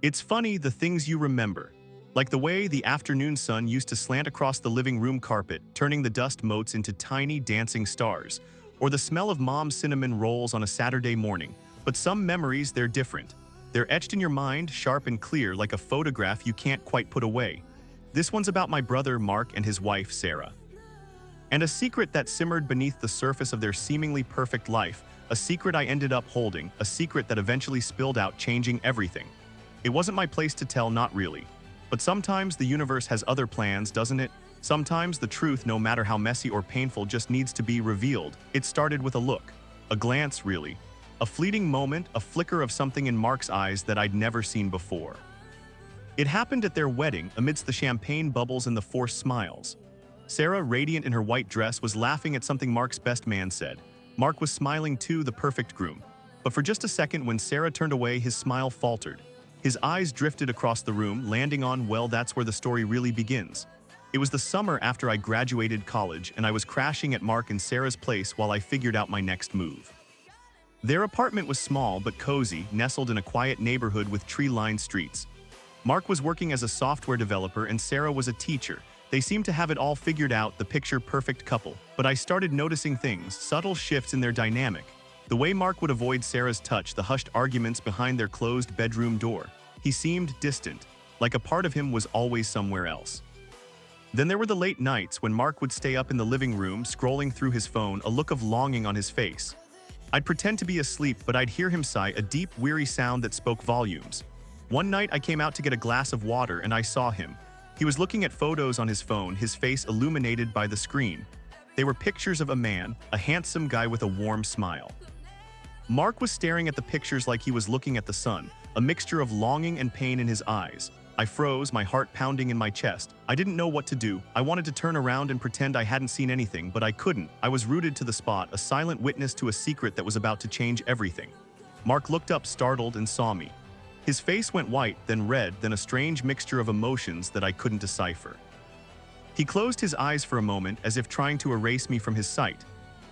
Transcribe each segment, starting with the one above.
It's funny the things you remember. Like the way the afternoon sun used to slant across the living room carpet, turning the dust motes into tiny dancing stars. Or the smell of mom's cinnamon rolls on a Saturday morning. But some memories, they're different. They're etched in your mind, sharp and clear, like a photograph you can't quite put away. This one's about my brother Mark and his wife Sarah. And a secret that simmered beneath the surface of their seemingly perfect life, a secret I ended up holding, a secret that eventually spilled out, changing everything. It wasn't my place to tell, not really. But sometimes the universe has other plans, doesn't it? Sometimes the truth, no matter how messy or painful, just needs to be revealed. It started with a look, a glance really. A fleeting moment, a flicker of something in Mark's eyes that I'd never seen before. It happened at their wedding, amidst the champagne bubbles and the forced smiles. Sarah, radiant in her white dress, was laughing at something Mark's best man said. Mark was smiling too, the perfect groom. But for just a second, when Sarah turned away, his smile faltered. His eyes drifted across the room, landing on, well, that's where the story really begins. It was the summer after I graduated college, and I was crashing at Mark and Sarah's place while I figured out my next move. Their apartment was small but cozy, nestled in a quiet neighborhood with tree-lined streets. Mark was working as a software developer and Sarah was a teacher. They seemed to have it all figured out, the picture-perfect couple. But I started noticing things, subtle shifts in their dynamic. The way Mark would avoid Sarah's touch, the hushed arguments behind their closed bedroom door. He seemed distant, like a part of him was always somewhere else. Then there were the late nights when Mark would stay up in the living room, scrolling through his phone, a look of longing on his face. I'd pretend to be asleep, but I'd hear him sigh, a deep, weary sound that spoke volumes. One night I came out to get a glass of water and I saw him. He was looking at photos on his phone, his face illuminated by the screen. They were pictures of a man, a handsome guy with a warm smile. Mark was staring at the pictures like he was looking at the sun, a mixture of longing and pain in his eyes. I froze, my heart pounding in my chest. I didn't know what to do. I wanted to turn around and pretend I hadn't seen anything, but I couldn't. I was rooted to the spot, a silent witness to a secret that was about to change everything. Mark looked up, startled, and saw me. His face went white, then red, then a strange mixture of emotions that I couldn't decipher. He closed his eyes for a moment, as if trying to erase me from his sight.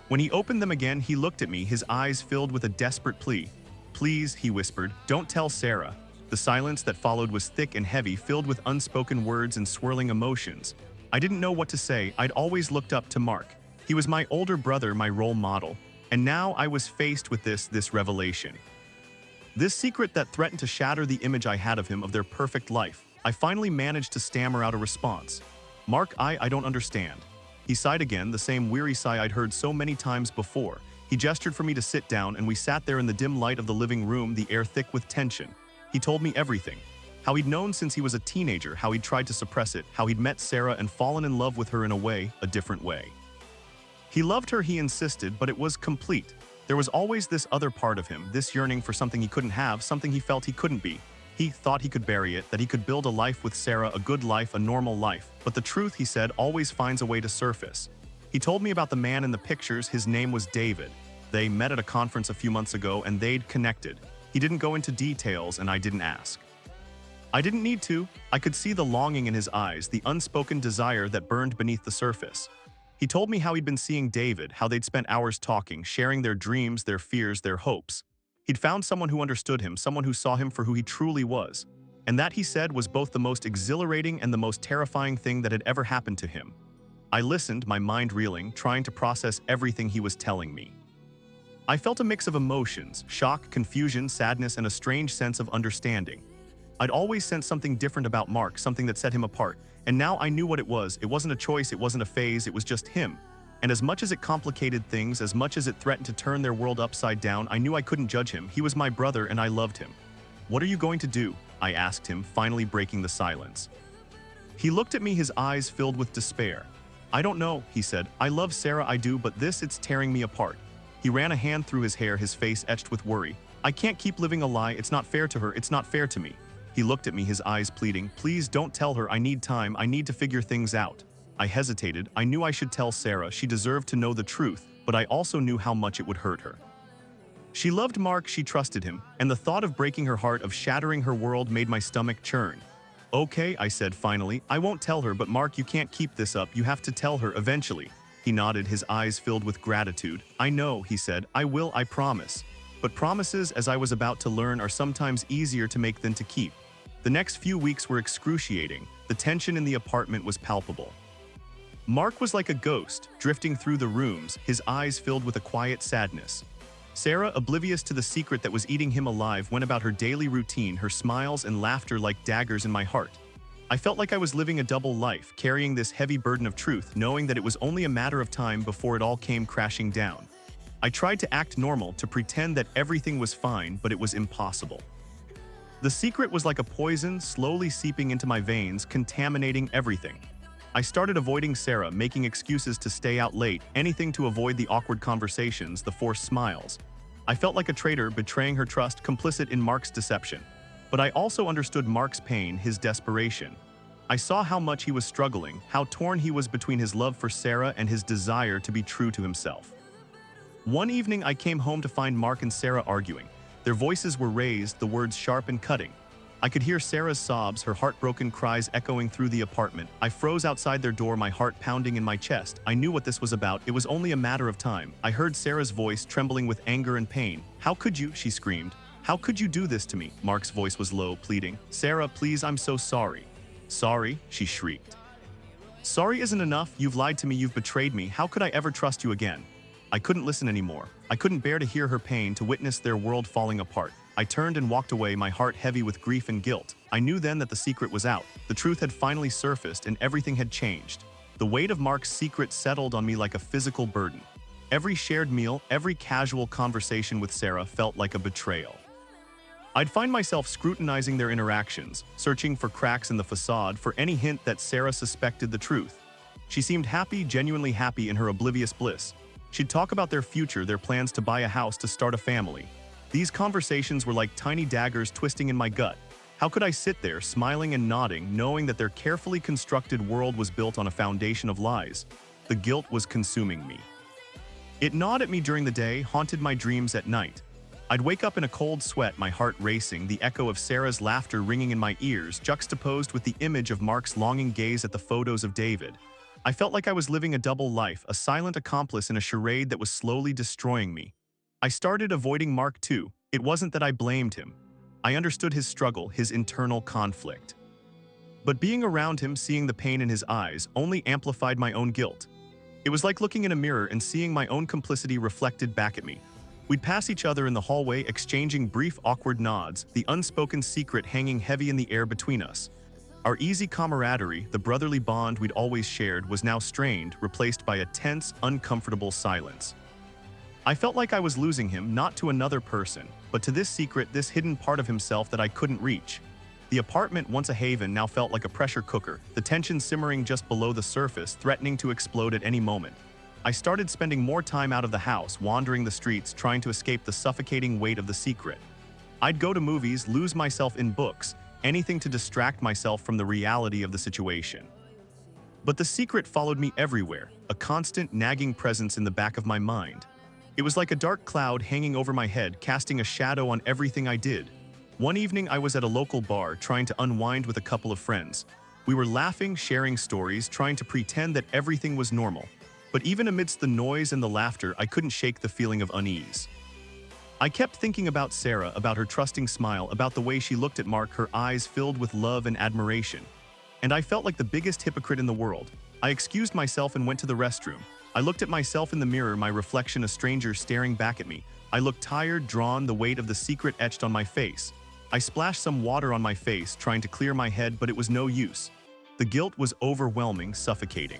When he opened them again, he looked at me, his eyes filled with a desperate plea. "Please," he whispered, "don't tell Sarah." The silence that followed was thick and heavy, filled with unspoken words and swirling emotions. I didn't know what to say. I'd always looked up to Mark. He was my older brother, my role model. And now I was faced with this revelation. This secret that threatened to shatter the image I had of him, of their perfect life. I finally managed to stammer out a response. "Mark, I don't understand." He sighed again, the same weary sigh I'd heard so many times before. He gestured for me to sit down, and we sat there in the dim light of the living room, the air thick with tension. He told me everything. How he'd known since he was a teenager, how he'd tried to suppress it, how he'd met Sarah and fallen in love with her in a way, a different way. He loved her, he insisted, but it was complete. There was always this other part of him, this yearning for something he couldn't have, something he felt he couldn't be. He thought he could bury it, that he could build a life with Sarah, a good life, a normal life. But the truth, he said, always finds a way to surface. He told me about the man in the pictures. His name was David. They met at a conference a few months ago and they'd connected. He didn't go into details and I didn't ask. I didn't need to. I could see the longing in his eyes, the unspoken desire that burned beneath the surface. He told me how he'd been seeing David, how they'd spent hours talking, sharing their dreams, their fears, their hopes. He'd found someone who understood him, someone who saw him for who he truly was. And that, he said, was both the most exhilarating and the most terrifying thing that had ever happened to him. I listened, my mind reeling, trying to process everything he was telling me. I felt a mix of emotions, shock, confusion, sadness, and a strange sense of understanding. I'd always sensed something different about Mark, something that set him apart, and now I knew what it was. It wasn't a choice, it wasn't a phase, it was just him. And as much as it complicated things, as much as it threatened to turn their world upside down, I knew I couldn't judge him. He was my brother and I loved him. "What are you going to do?" I asked him, finally breaking the silence. He looked at me, his eyes filled with despair. "I don't know," he said. "I love Sarah, I do, but it's tearing me apart." He ran a hand through his hair, his face etched with worry. "I can't keep living a lie. It's not fair to her. It's not fair to me." He looked at me, his eyes pleading. "Please don't tell her. I need time. I need to figure things out." I hesitated. I knew I should tell Sarah. She deserved to know the truth, but I also knew how much it would hurt her. She loved Mark, she trusted him, and the thought of breaking her heart, of shattering her world, made my stomach churn. "Okay," I said finally. "I won't tell her, but Mark, you can't keep this up. You have to tell her eventually." He nodded, his eyes filled with gratitude. "I know," he said. "I will, I promise." But promises, as I was about to learn, are sometimes easier to make than to keep. The next few weeks were excruciating. The tension in the apartment was palpable. Mark was like a ghost, drifting through the rooms, his eyes filled with a quiet sadness. Sarah, oblivious to the secret that was eating him alive, went about her daily routine, her smiles and laughter like daggers in my heart. I felt like I was living a double life, carrying this heavy burden of truth, knowing that it was only a matter of time before it all came crashing down. I tried to act normal, to pretend that everything was fine, but it was impossible. The secret was like a poison, slowly seeping into my veins, contaminating everything. I started avoiding Sarah, making excuses to stay out late, anything to avoid the awkward conversations, the forced smiles. I felt like a traitor, betraying her trust, complicit in Mark's deception. But I also understood Mark's pain, his desperation. I saw how much he was struggling, how torn he was between his love for Sarah and his desire to be true to himself. One evening I came home to find Mark and Sarah arguing. Their voices were raised, the words sharp and cutting. I could hear Sarah's sobs, her heartbroken cries echoing through the apartment. I froze outside their door, my heart pounding in my chest. I knew what this was about. It was only a matter of time. I heard Sarah's voice trembling with anger and pain. "How could you?" she screamed. "How could you do this to me?" Mark's voice was low, pleading. "Sarah, please, I'm so sorry." "Sorry?" she shrieked. "Sorry isn't enough. You've lied to me, you've betrayed me. How could I ever trust you again?" I couldn't listen anymore. I couldn't bear to hear her pain, to witness their world falling apart. I turned and walked away, my heart heavy with grief and guilt. I knew then that the secret was out. The truth had finally surfaced and everything had changed. The weight of Mark's secret settled on me like a physical burden. Every shared meal, every casual conversation with Sarah felt like a betrayal. I'd find myself scrutinizing their interactions, searching for cracks in the facade, for any hint that Sarah suspected the truth. She seemed happy, genuinely happy in her oblivious bliss. She'd talk about their future, their plans to buy a house, to start a family. These conversations were like tiny daggers twisting in my gut. How could I sit there, smiling and nodding, knowing that their carefully constructed world was built on a foundation of lies? The guilt was consuming me. It gnawed at me during the day, haunted my dreams at night. I'd wake up in a cold sweat, my heart racing, the echo of Sarah's laughter ringing in my ears, juxtaposed with the image of Mark's longing gaze at the photos of David. I felt like I was living a double life, a silent accomplice in a charade that was slowly destroying me. I started avoiding Mark too. It wasn't that I blamed him. I understood his struggle, his internal conflict. But being around him, seeing the pain in his eyes, only amplified my own guilt. It was like looking in a mirror and seeing my own complicity reflected back at me. We'd pass each other in the hallway, exchanging brief, awkward nods, the unspoken secret hanging heavy in the air between us. Our easy camaraderie, the brotherly bond we'd always shared, was now strained, replaced by a tense, uncomfortable silence. I felt like I was losing him, not to another person, but to this secret, this hidden part of himself that I couldn't reach. The apartment, once a haven, now felt like a pressure cooker, the tension simmering just below the surface, threatening to explode at any moment. I started spending more time out of the house, wandering the streets, trying to escape the suffocating weight of the secret. I'd go to movies, lose myself in books, anything to distract myself from the reality of the situation. But the secret followed me everywhere, a constant, nagging presence in the back of my mind. It was like a dark cloud hanging over my head, casting a shadow on everything I did. One evening I was at a local bar, trying to unwind with a couple of friends. We were laughing, sharing stories, trying to pretend that everything was normal. But even amidst the noise and the laughter, I couldn't shake the feeling of unease. I kept thinking about Sarah, about her trusting smile, about the way she looked at Mark, her eyes filled with love and admiration. And I felt like the biggest hypocrite in the world. I excused myself and went to the restroom. I looked at myself in the mirror, my reflection a stranger staring back at me. I looked tired, drawn, the weight of the secret etched on my face. I splashed some water on my face, trying to clear my head, but it was no use. The guilt was overwhelming, suffocating.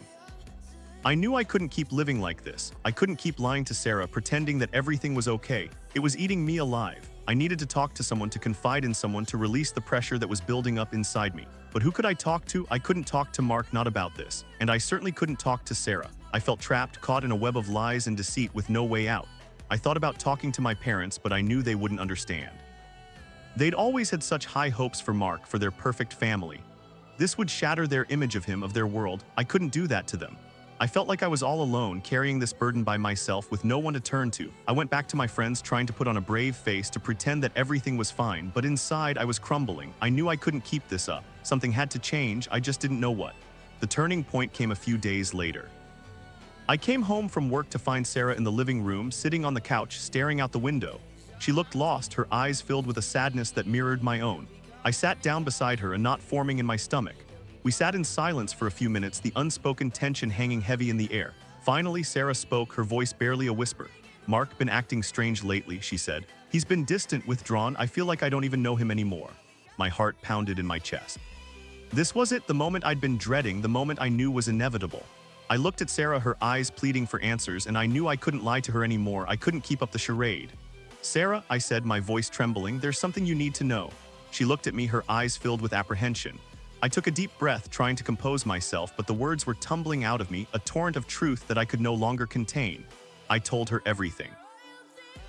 I knew I couldn't keep living like this. I couldn't keep lying to Sarah, pretending that everything was okay. It was eating me alive. I needed to talk to someone, to confide in someone, to release the pressure that was building up inside me. But who could I talk to? I couldn't talk to Mark, not about this. And I certainly couldn't talk to Sarah. I felt trapped, caught in a web of lies and deceit with no way out. I thought about talking to my parents, but I knew they wouldn't understand. They'd always had such high hopes for Mark, for their perfect family. This would shatter their image of him, of their world. I couldn't do that to them. I felt like I was all alone, carrying this burden by myself with no one to turn to. I went back to my friends, trying to put on a brave face, to pretend that everything was fine, but inside I was crumbling. I knew I couldn't keep this up. Something had to change, I just didn't know what. The turning point came a few days later. I came home from work to find Sarah in the living room, sitting on the couch, staring out the window. She looked lost, her eyes filled with a sadness that mirrored my own. I sat down beside her, a knot forming in my stomach. We sat in silence for a few minutes, the unspoken tension hanging heavy in the air. Finally, Sarah spoke, her voice barely a whisper. "Mark been acting strange lately," she said. "He's been distant, withdrawn. I feel like I don't even know him anymore." My heart pounded in my chest. This was it, the moment I'd been dreading, the moment I knew was inevitable. I looked at Sarah, her eyes pleading for answers, and I knew I couldn't lie to her anymore. I couldn't keep up the charade. "Sarah," I said, my voice trembling, "there's something you need to know." She looked at me, her eyes filled with apprehension. I took a deep breath, trying to compose myself, but the words were tumbling out of me, a torrent of truth that I could no longer contain. I told her everything.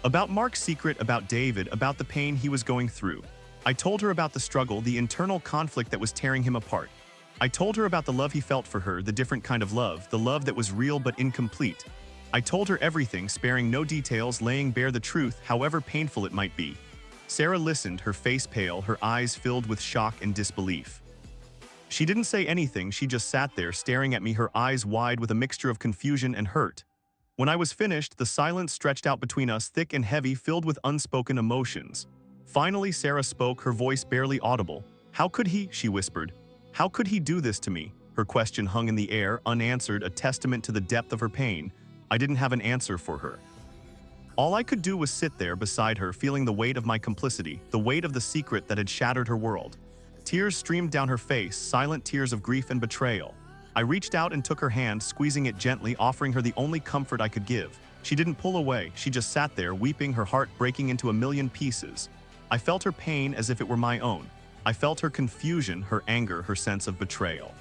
About Mark's secret, about David, about the pain he was going through. I told her about the struggle, the internal conflict that was tearing him apart. I told her about the love he felt for her, the different kind of love, the love that was real but incomplete. I told her everything, sparing no details, laying bare the truth, however painful it might be. Sarah listened, her face pale, her eyes filled with shock and disbelief. She didn't say anything, she just sat there staring at me, her eyes wide with a mixture of confusion and hurt. When I was finished, the silence stretched out between us, thick and heavy, filled with unspoken emotions. Finally, Sarah spoke, her voice barely audible. "How could he?" she whispered. "How could he do this to me?" Her question hung in the air, unanswered, a testament to the depth of her pain. I didn't have an answer for her. All I could do was sit there beside her, feeling the weight of my complicity, the weight of the secret that had shattered her world. Tears streamed down her face, silent tears of grief and betrayal. I reached out and took her hand, squeezing it gently, offering her the only comfort I could give. She didn't pull away, she just sat there, weeping, her heart breaking into a million pieces. I felt her pain as if it were my own. I felt her confusion, her anger, her sense of betrayal.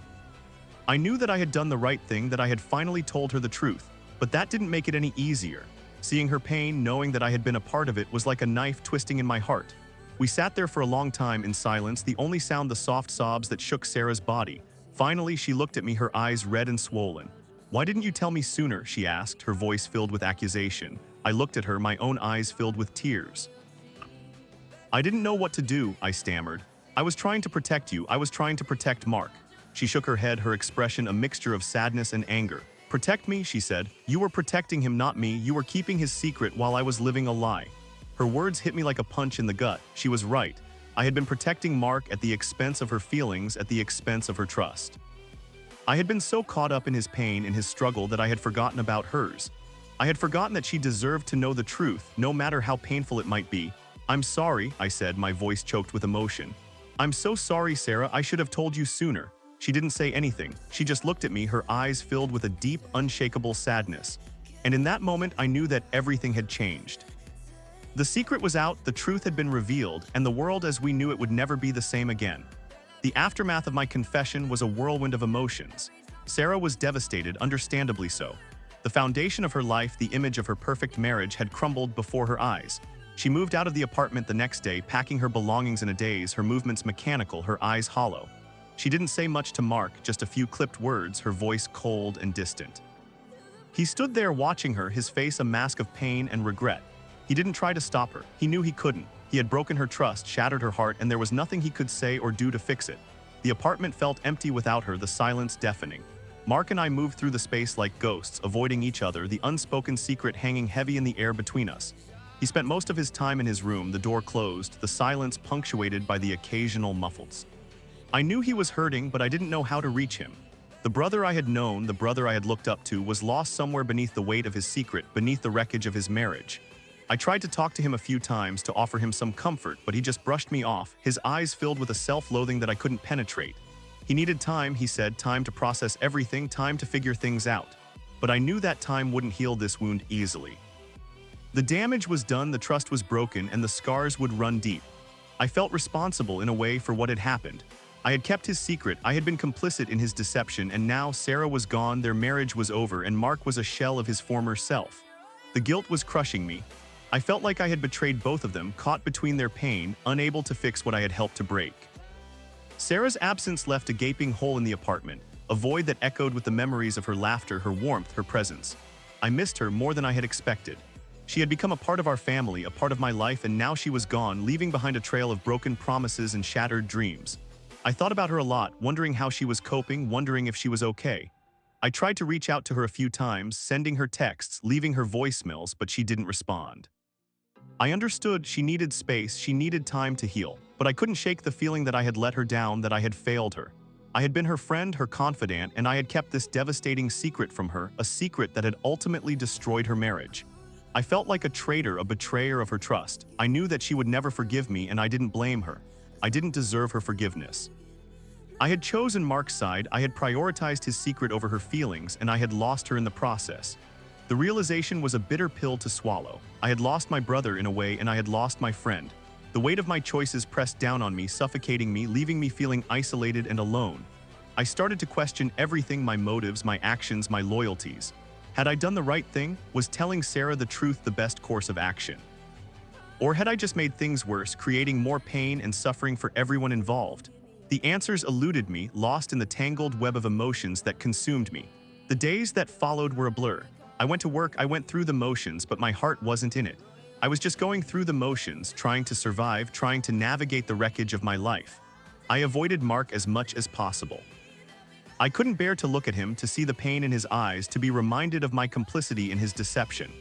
I knew that I had done the right thing, that I had finally told her the truth, but that didn't make it any easier. Seeing her pain, knowing that I had been a part of it, was like a knife twisting in my heart. We sat there for a long time in silence, the only sound the soft sobs that shook Sarah's body. Finally, she looked at me, her eyes red and swollen. "Why didn't you tell me sooner?" she asked, her voice filled with accusation. I looked at her, my own eyes filled with tears. "I didn't know what to do," I stammered. "I was trying to protect you. I was trying to protect Mark." She shook her head, her expression a mixture of sadness and anger. "Protect me?" she said. "You were protecting him, not me. You were keeping his secret while I was living a lie." Her words hit me like a punch in the gut. She was right. I had been protecting Mark at the expense of her feelings, at the expense of her trust. I had been so caught up in his pain, in his struggle, that I had forgotten about hers. I had forgotten that she deserved to know the truth, no matter how painful it might be. "I'm sorry," I said, my voice choked with emotion. "I'm so sorry, Sarah. I should have told you sooner." She didn't say anything. She just looked at me, her eyes filled with a deep, unshakable sadness. And in that moment, I knew that everything had changed. The secret was out, the truth had been revealed, and the world as we knew it would never be the same again. The aftermath of my confession was a whirlwind of emotions. Sarah was devastated, understandably so. The foundation of her life, the image of her perfect marriage, had crumbled before her eyes. She moved out of the apartment the next day, packing her belongings in a daze, her movements mechanical, her eyes hollow. She didn't say much to Mark, just a few clipped words, her voice cold and distant. He stood there watching her, his face a mask of pain and regret. He didn't try to stop her. He knew he couldn't. He had broken her trust, shattered her heart, and there was nothing he could say or do to fix it. The apartment felt empty without her, the silence deafening. Mark and I moved through the space like ghosts, avoiding each other, the unspoken secret hanging heavy in the air between us. He spent most of his time in his room, the door closed, the silence punctuated by the occasional muffles. I knew he was hurting, but I didn't know how to reach him. The brother I had known, the brother I had looked up to, was lost somewhere beneath the weight of his secret, beneath the wreckage of his marriage. I tried to talk to him a few times, to offer him some comfort, but he just brushed me off, his eyes filled with a self-loathing that I couldn't penetrate. He needed time, he said, time to process everything, time to figure things out. But I knew that time wouldn't heal this wound easily. The damage was done, the trust was broken, and the scars would run deep. I felt responsible in a way for what had happened. I had kept his secret, I had been complicit in his deception, and now Sarah was gone, their marriage was over, and Mark was a shell of his former self. The guilt was crushing me. I felt like I had betrayed both of them, caught between their pain, unable to fix what I had helped to break. Sarah's absence left a gaping hole in the apartment, a void that echoed with the memories of her laughter, her warmth, her presence. I missed her more than I had expected. She had become a part of our family, a part of my life, and now she was gone, leaving behind a trail of broken promises and shattered dreams. I thought about her a lot, wondering how she was coping, wondering if she was okay. I tried to reach out to her a few times, sending her texts, leaving her voicemails, but she didn't respond. I understood she needed space, she needed time to heal. but I couldn't shake the feeling that I had let her down, that I had failed her. I had been her friend, her confidant, and I had kept this devastating secret from her, a secret that had ultimately destroyed her marriage. I felt like a traitor, a betrayer of her trust. I knew that she would never forgive me, and I didn't blame her. I didn't deserve her forgiveness. I had chosen Mark's side, I had prioritized his secret over her feelings, and I had lost her in the process. The realization was a bitter pill to swallow. I had lost my brother in a way, and I had lost my friend. The weight of my choices pressed down on me, suffocating me, leaving me feeling isolated and alone. I started to question everything, my motives, my actions, my loyalties. Had I done the right thing? Was telling Sarah the truth the best course of action? Or had I just made things worse, creating more pain and suffering for everyone involved? The answers eluded me, lost in the tangled web of emotions that consumed me. The days that followed were a blur. I went to work, I went through the motions, but my heart wasn't in it. I was just going through the motions, trying to survive, trying to navigate the wreckage of my life. I avoided Mark as much as possible. I couldn't bear to look at him, to see the pain in his eyes, to be reminded of my complicity in his deception.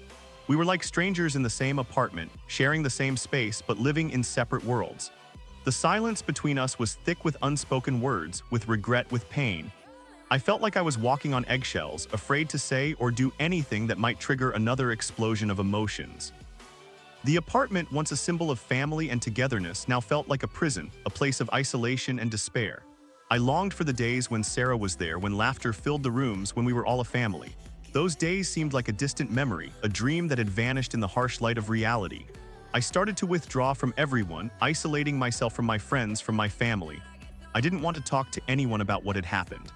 We were like strangers in the same apartment, sharing the same space, but living in separate worlds. The silence between us was thick with unspoken words, with regret, with pain. I felt like I was walking on eggshells, afraid to say or do anything that might trigger another explosion of emotions. The apartment, once a symbol of family and togetherness, now felt like a prison, a place of isolation and despair. I longed for the days when Sarah was there, when laughter filled the rooms, when we were all a family. Those days seemed like a distant memory, a dream that had vanished in the harsh light of reality. I started to withdraw from everyone, isolating myself from my friends, from my family. I didn't want to talk to anyone about what had happened.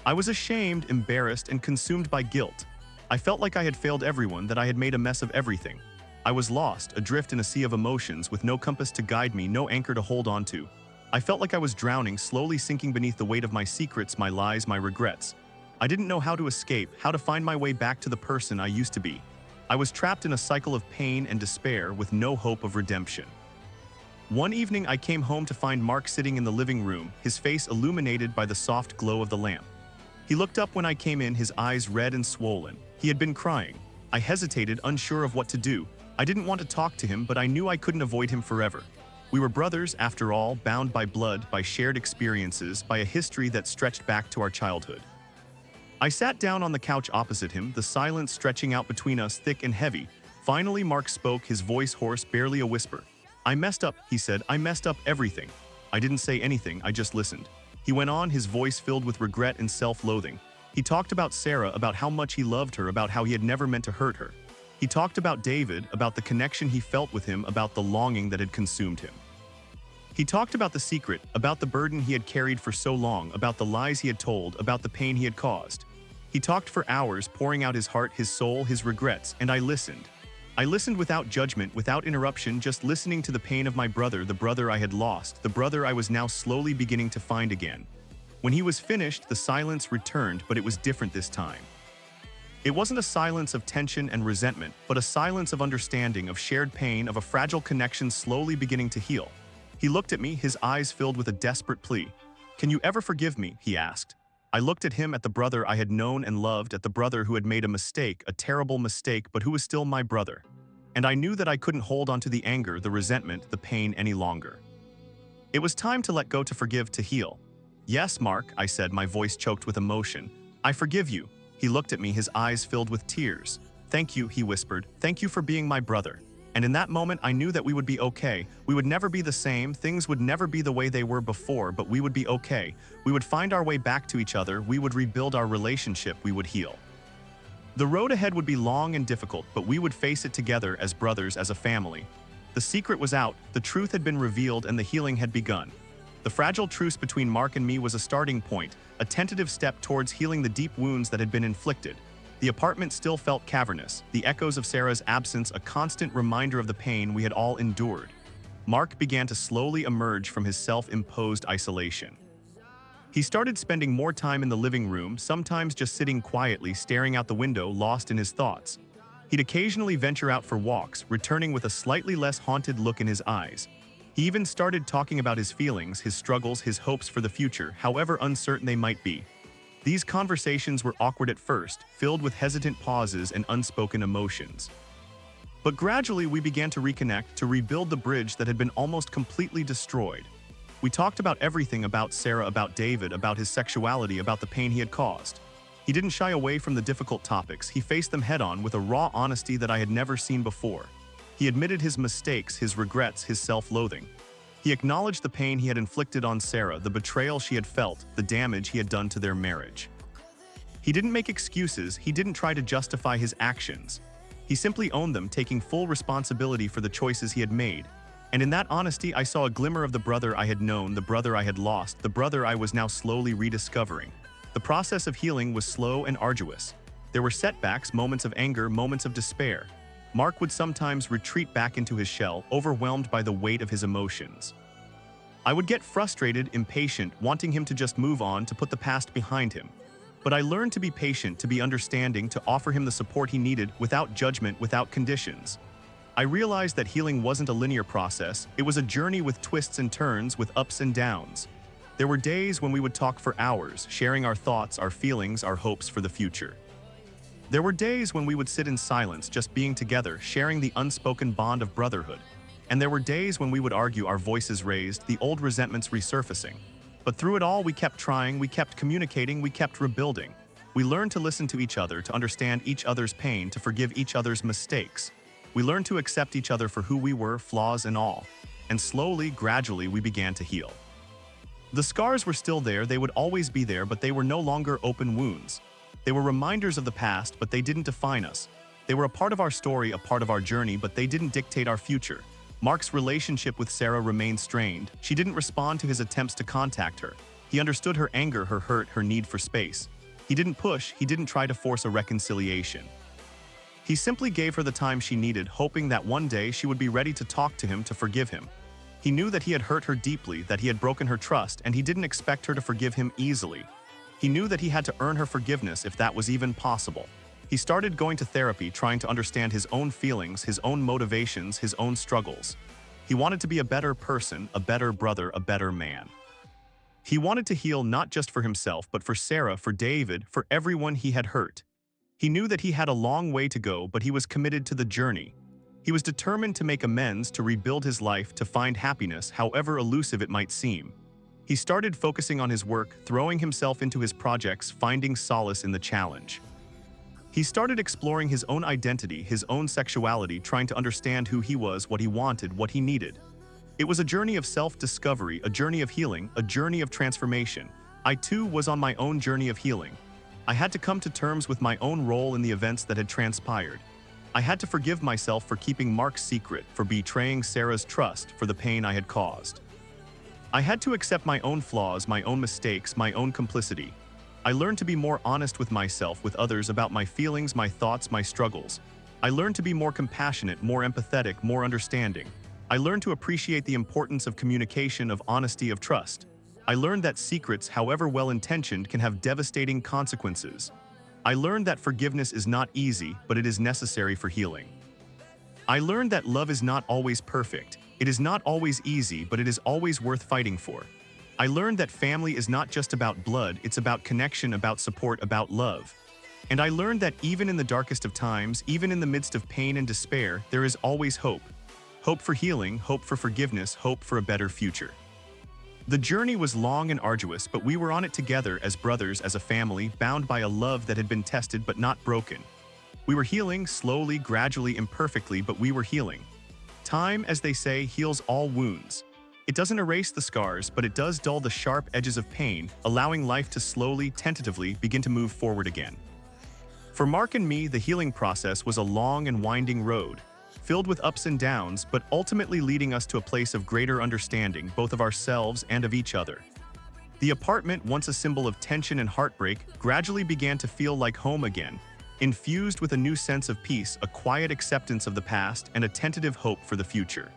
I was ashamed, embarrassed, and consumed by guilt. I felt like I had failed everyone, that I had made a mess of everything. I was lost, adrift in a sea of emotions, with no compass to guide me, no anchor to hold on to. I felt like I was drowning, slowly sinking beneath the weight of my secrets, my lies, my regrets. I didn't know how to escape, how to find my way back to the person I used to be. I was trapped in a cycle of pain and despair with no hope of redemption. One evening I came home to find Mark sitting in the living room, his face illuminated by the soft glow of the lamp. He looked up when I came in, his eyes red and swollen. He had been crying. I hesitated, unsure of what to do. I didn't want to talk to him, but I knew I couldn't avoid him forever. We were brothers, after all, bound by blood, by shared experiences, by a history that stretched back to our childhood. I sat down on the couch opposite him, the silence stretching out between us thick and heavy. Finally, Mark spoke, his voice hoarse, barely a whisper. "I messed up," he said. "I messed up everything." I didn't say anything, I just listened. He went on, his voice filled with regret and self-loathing. He talked about Sarah, about how much he loved her, about how he had never meant to hurt her. He talked about David, about the connection he felt with him, about the longing that had consumed him. He talked about the secret, about the burden he had carried for so long, about the lies he had told, about the pain he had caused. He talked for hours, pouring out his heart, his soul, his regrets, and I listened. I listened without judgment, without interruption, just listening to the pain of my brother, the brother I had lost, the brother I was now slowly beginning to find again. When he was finished, the silence returned, but it was different this time. It wasn't a silence of tension and resentment, but a silence of understanding, of shared pain, of a fragile connection slowly beginning to heal. He looked at me, his eyes filled with a desperate plea. "Can you ever forgive me?" he asked. I looked at him, at the brother I had known and loved, at the brother who had made a mistake, a terrible mistake, but who was still my brother. And I knew that I couldn't hold on to the anger, the resentment, the pain any longer. It was time to let go, to forgive, to heal. "Yes, Mark," I said, my voice choked with emotion. "I forgive you." He looked at me, his eyes filled with tears. "Thank you," he whispered. "Thank you for being my brother." And in that moment, I knew that we would be okay. We would never be the same, things would never be the way they were before, but we would be okay. We would find our way back to each other, we would rebuild our relationship, we would heal. The road ahead would be long and difficult, but we would face it together as brothers, as a family. The secret was out, the truth had been revealed, and the healing had begun. The fragile truce between Mark and me was a starting point, a tentative step towards healing the deep wounds that had been inflicted. The apartment still felt cavernous, the echoes of Sarah's absence a constant reminder of the pain we had all endured. Mark began to slowly emerge from his self-imposed isolation. He started spending more time in the living room, sometimes just sitting quietly, staring out the window, lost in his thoughts. He'd occasionally venture out for walks, returning with a slightly less haunted look in his eyes. He even started talking about his feelings, his struggles, his hopes for the future, however uncertain they might be. These conversations were awkward at first, filled with hesitant pauses and unspoken emotions. But gradually we began to reconnect, to rebuild the bridge that had been almost completely destroyed. We talked about everything, about Sarah, about David, about his sexuality, about the pain he had caused. He didn't shy away from the difficult topics. He faced them head-on with a raw honesty that I had never seen before. He admitted his mistakes, his regrets, his self-loathing. He acknowledged the pain he had inflicted on Sarah, the betrayal she had felt, the damage he had done to their marriage. He didn't make excuses. He didn't try to justify his actions. He simply owned them, taking full responsibility for the choices he had made. And in that honesty, I saw a glimmer of the brother I had known, the brother I had lost, the brother I was now slowly rediscovering. The process of healing was slow and arduous. There were setbacks, moments of anger, moments of despair. Mark would sometimes retreat back into his shell, overwhelmed by the weight of his emotions. I would get frustrated, impatient, wanting him to just move on, to put the past behind him. But I learned to be patient, to be understanding, to offer him the support he needed without judgment, without conditions. I realized that healing wasn't a linear process. It was a journey with twists and turns, with ups and downs. There were days when we would talk for hours, sharing our thoughts, our feelings, our hopes for the future. There were days when we would sit in silence, just being together, sharing the unspoken bond of brotherhood. And there were days when we would argue, our voices raised, the old resentments resurfacing. But through it all, we kept trying, we kept communicating, we kept rebuilding. We learned to listen to each other, to understand each other's pain, to forgive each other's mistakes. We learned to accept each other for who we were, flaws and all. And slowly, gradually, we began to heal. The scars were still there, they would always be there, but they were no longer open wounds. They were reminders of the past, but they didn't define us. They were a part of our story, a part of our journey, but they didn't dictate our future. Mark's relationship with Sarah remained strained. She didn't respond to his attempts to contact her. He understood her anger, her hurt, her need for space. He didn't push, he didn't try to force a reconciliation. He simply gave her the time she needed, hoping that one day she would be ready to talk to him, to forgive him. He knew that he had hurt her deeply, that he had broken her trust, and he didn't expect her to forgive him easily. He knew that he had to earn her forgiveness if that was even possible. He started going to therapy, trying to understand his own feelings, his own motivations, his own struggles. He wanted to be a better person, a better brother, a better man. He wanted to heal not just for himself, but for Sarah, for David, for everyone he had hurt. He knew that he had a long way to go, but he was committed to the journey. He was determined to make amends, to rebuild his life, to find happiness, however elusive it might seem. He started focusing on his work, throwing himself into his projects, finding solace in the challenge. He started exploring his own identity, his own sexuality, trying to understand who he was, what he wanted, what he needed. It was a journey of self-discovery, a journey of healing, a journey of transformation. I too was on my own journey of healing. I had to come to terms with my own role in the events that had transpired. I had to forgive myself for keeping Mark's secret, for betraying Sarah's trust, for the pain I had caused. I had to accept my own flaws, my own mistakes, my own complicity. I learned to be more honest with myself, with others, about my feelings, my thoughts, my struggles. I learned to be more compassionate, more empathetic, more understanding. I learned to appreciate the importance of communication, of honesty, of trust. I learned that secrets, however well-intentioned, can have devastating consequences. I learned that forgiveness is not easy, but it is necessary for healing. I learned that love is not always perfect. It is not always easy, but it is always worth fighting for. I learned that family is not just about blood, it's about connection, about support, about love. And I learned that even in the darkest of times, even in the midst of pain and despair, there is always hope. Hope for healing, hope for forgiveness, hope for a better future. The journey was long and arduous, but we were on it together as brothers, as a family, bound by a love that had been tested but not broken. We were healing, slowly, gradually, imperfectly, but we were healing. Time, as they say, heals all wounds. It doesn't erase the scars, but it does dull the sharp edges of pain, allowing life to slowly, tentatively begin to move forward again. For Mark and me, the healing process was a long and winding road, filled with ups and downs, but ultimately leading us to a place of greater understanding, both of ourselves and of each other. The apartment, once a symbol of tension and heartbreak, gradually began to feel like home again, infused with a new sense of peace, a quiet acceptance of the past, and a tentative hope for the future.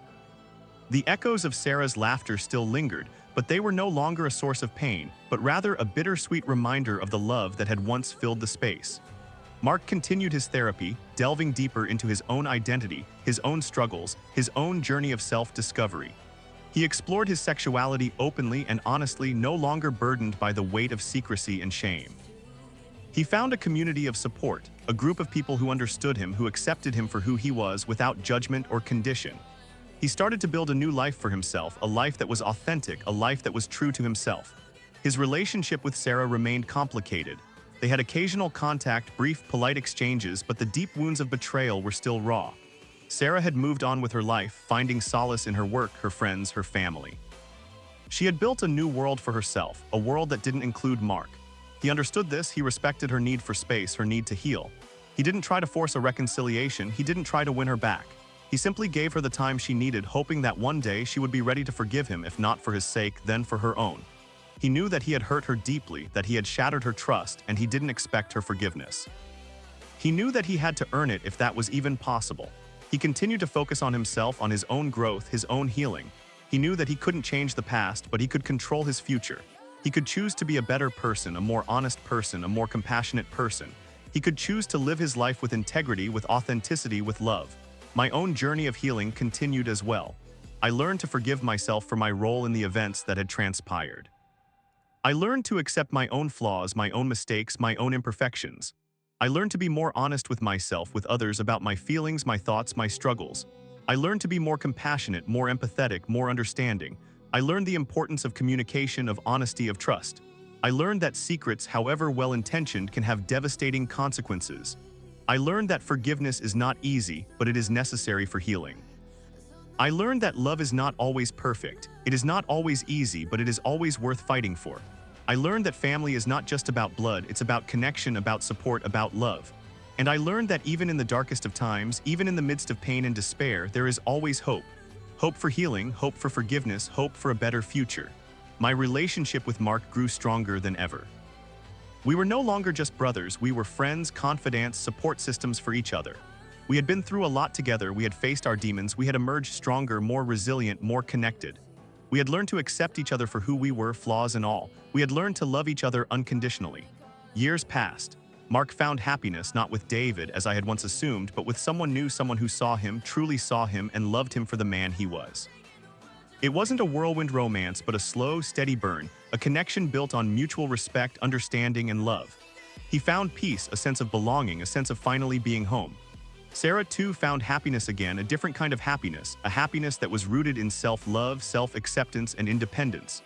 The echoes of Sarah's laughter still lingered, but they were no longer a source of pain, but rather a bittersweet reminder of the love that had once filled the space. Mark continued his therapy, delving deeper into his own identity, his own struggles, his own journey of self-discovery. He explored his sexuality openly and honestly, no longer burdened by the weight of secrecy and shame. He found a community of support, a group of people who understood him, who accepted him for who he was without judgment or condition. He started to build a new life for himself, a life that was authentic, a life that was true to himself. His relationship with Sarah remained complicated. They had occasional contact, brief, polite exchanges, but the deep wounds of betrayal were still raw. Sarah had moved on with her life, finding solace in her work, her friends, her family. She had built a new world for herself, a world that didn't include Mark. He understood this, he respected her need for space, her need to heal. He didn't try to force a reconciliation, he didn't try to win her back. He simply gave her the time she needed, hoping that one day she would be ready to forgive him, if not for his sake, then for her own. He knew that he had hurt her deeply, that he had shattered her trust, and he didn't expect her forgiveness. He knew that he had to earn it if that was even possible. He continued to focus on himself, on his own growth, his own healing. He knew that he couldn't change the past, but he could control his future. He could choose to be a better person, a more honest person, a more compassionate person. He could choose to live his life with integrity, with authenticity, with love. My own journey of healing continued as well. I learned to forgive myself for my role in the events that had transpired. I learned to accept my own flaws, my own mistakes, my own imperfections. I learned to be more honest with myself, with others, about my feelings, my thoughts, my struggles. I learned to be more compassionate, more empathetic, more understanding. I learned the importance of communication, of honesty, of trust. I learned that secrets, however well-intentioned, can have devastating consequences. I learned that forgiveness is not easy, but it is necessary for healing. I learned that love is not always perfect. It is not always easy, but it is always worth fighting for. I learned that family is not just about blood, it's about connection, about support, about love. And I learned that even in the darkest of times, even in the midst of pain and despair, there is always hope. Hope for healing, hope for forgiveness, hope for a better future. My relationship with Mark grew stronger than ever. We were no longer just brothers, we were friends, confidants, support systems for each other. We had been through a lot together, we had faced our demons, we had emerged stronger, more resilient, more connected. We had learned to accept each other for who we were, flaws and all. We had learned to love each other unconditionally. Years passed. Mark found happiness not with David, as I had once assumed, but with someone new, someone who saw him, truly saw him, and loved him for the man he was. It wasn't a whirlwind romance, but a slow, steady burn, a connection built on mutual respect, understanding, and love. He found peace, a sense of belonging, a sense of finally being home. Sarah, too, found happiness again, a different kind of happiness, a happiness that was rooted in self-love, self-acceptance, and independence.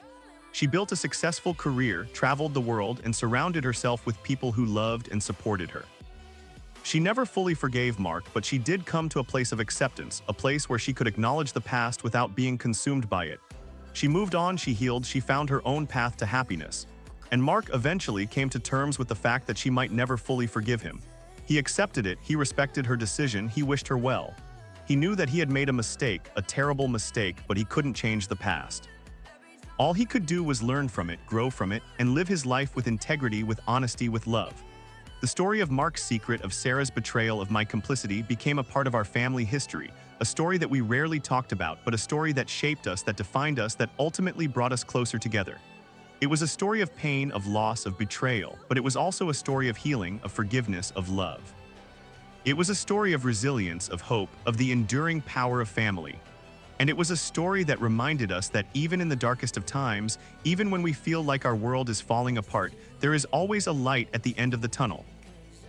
She built a successful career, traveled the world, and surrounded herself with people who loved and supported her. She never fully forgave Mark, but she did come to a place of acceptance, a place where she could acknowledge the past without being consumed by it. She moved on, she healed, she found her own path to happiness. And Mark eventually came to terms with the fact that she might never fully forgive him. He accepted it, he respected her decision, he wished her well. He knew that he had made a mistake, a terrible mistake, but he couldn't change the past. All he could do was learn from it, grow from it, and live his life with integrity, with honesty, with love. The story of Mark's secret, of Sarah's betrayal, of my complicity, became a part of our family history, a story that we rarely talked about, but a story that shaped us, that defined us, that ultimately brought us closer together. It was a story of pain, of loss, of betrayal, but it was also a story of healing, of forgiveness, of love. It was a story of resilience, of hope, of the enduring power of family. And it was a story that reminded us that even in the darkest of times, even when we feel like our world is falling apart, there is always a light at the end of the tunnel.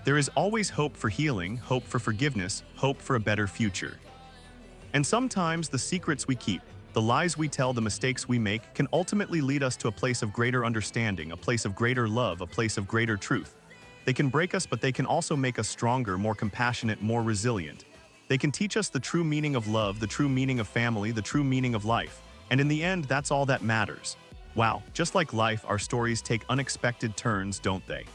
There is always hope for healing, hope for forgiveness, hope for a better future. And sometimes the secrets we keep, the lies we tell, the mistakes we make, can ultimately lead us to a place of greater understanding, a place of greater love, a place of greater truth. They can break us, but they can also make us stronger, more compassionate, more resilient. They can teach us the true meaning of love, the true meaning of family, the true meaning of life. And in the end, that's all that matters. Wow, just like life, our stories take unexpected turns, don't they?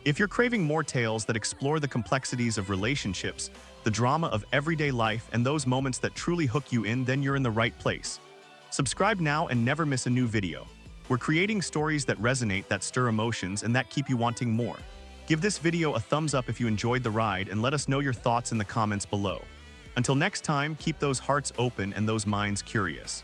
If you're craving more tales that explore the complexities of relationships, the drama of everyday life, and those moments that truly hook you in, then you're in the right place. Subscribe now and never miss a new video. We're creating stories that resonate, that stir emotions, and that keep you wanting more. Give this video a thumbs up if you enjoyed the ride, and let us know your thoughts in the comments below. Until next time, keep those hearts open and those minds curious.